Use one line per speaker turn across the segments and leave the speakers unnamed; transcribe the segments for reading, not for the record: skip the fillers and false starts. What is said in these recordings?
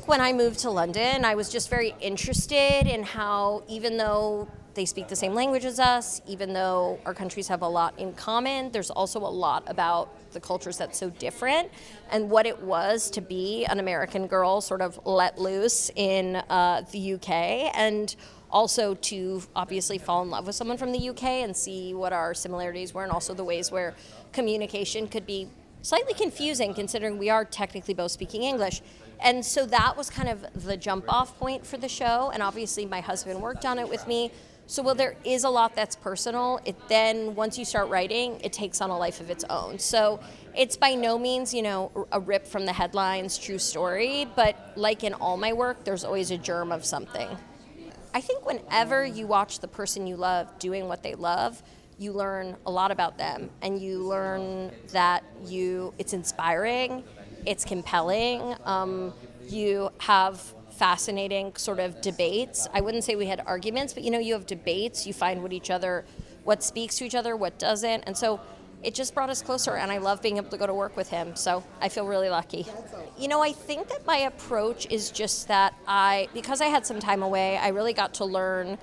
think when I moved to London, I was just very interested in how, even though they speak the same language as us, even though our countries have a lot in common, there's also a lot about the cultures that's so different, and what it was to be an American girl sort of let loose in the UK, and also to obviously fall in love with someone from the UK and see what our similarities were, and also the ways where communication could be slightly confusing considering we are technically both speaking English. And so that was kind of the jump off point for the show, and obviously my husband worked on it with me. So while there is a lot that's personal, it then, once you start writing, it takes on a life of its own. So it's by no means, a rip from the headlines, true story, but like in all my work, there's always a germ of something. I think whenever you watch the person you love doing what they love, you learn a lot about them, and you learn that it's inspiring, it's compelling, you have fascinating sort of debates. I wouldn't say we had arguments, but you have debates, you find what speaks to each other, what doesn't, and so it just brought us closer, and I love being able to go to work with him, so I feel really lucky. I think that my approach is just that because I had some time away, I really got to learn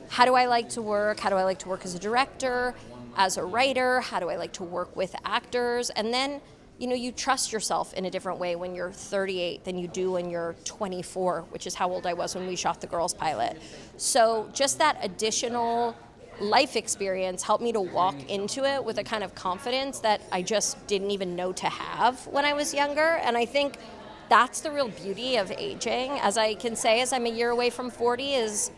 how do I like to work, how do I like to work as a director, as a writer, how do I like to work with actors, and then you trust yourself in a different way when you're 38 than you do when you're 24, which is how old I was when we shot the Girls pilot. So just that additional life experience helped me to walk into it with a kind of confidence that I just didn't even know to have when I was younger. And I think that's the real beauty of aging, as I can say, as I'm a year away from 40, is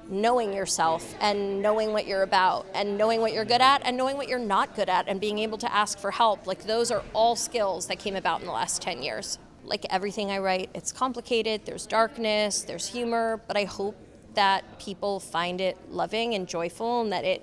knowing yourself and knowing what you're about and knowing what you're good at and knowing what you're not good at and being able to ask for help. Like, those are all skills that came about in the last 10 years. Like everything I write, it's complicated, there's darkness, there's humor, but I hope that people find it loving and joyful and that it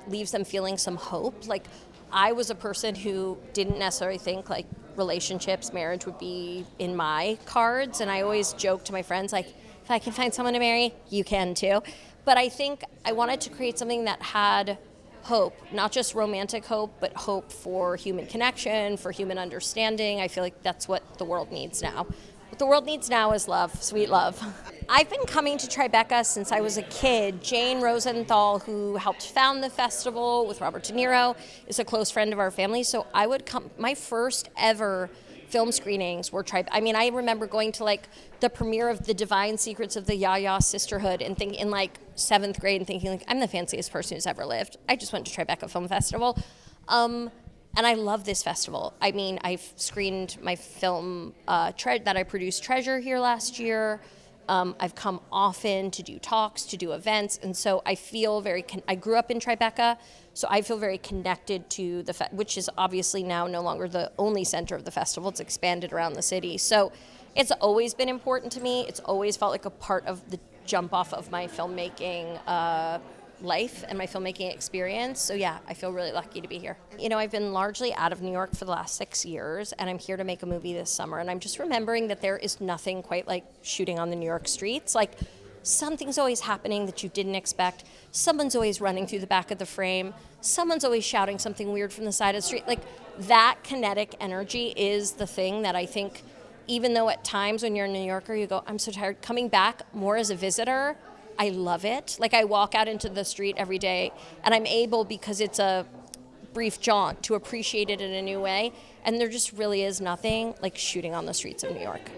leaves them feeling some hope. Like, I was a person who didn't necessarily think like relationships, marriage would be in my cards, and I always joke to my friends, like, if I can find someone to marry, you can too. But I think I wanted to create something that had hope, not just romantic hope, but hope for human connection, for human understanding. I feel like that's what the world needs now. What the world needs now is love, sweet love. I've been coming to Tribeca since I was a kid. Jane Rosenthal, who helped found the festival with Robert De Niro, is a close friend of our family. So I would come, my first ever film screenings were I remember going to like the premiere of The Divine Secrets of the Ya-Ya Sisterhood and thinking in like 7th grade and thinking like, I'm the fanciest person who's ever lived. I just went to Tribeca Film Festival. And I love this festival. I mean, I've screened my film that I produced, Treasure, here last year. I've come often to do talks, to do events, and so I feel I grew up in Tribeca, so I feel very connected to which is obviously now no longer the only center of the festival. It's expanded around the city. So it's always been important to me. It's always felt like a part of the jump off of my filmmaking life and my filmmaking experience. So yeah, I feel really lucky to be here. I've been largely out of New York for the last 6 years, and I'm here to make a movie this summer, and I'm just remembering that there is nothing quite like shooting on the New York streets. Like, something's always happening that you didn't expect. Someone's always running through the back of the frame. Someone's always shouting something weird from the side of the street. Like, that kinetic energy is the thing that I think, even though at times when you're a New Yorker you go, I'm so tired, coming back more as a visitor, I love it. Like, I walk out into the street every day and I'm able, because it's a brief jaunt, to appreciate it in a new way. And there just really is nothing like shooting on the streets of New York.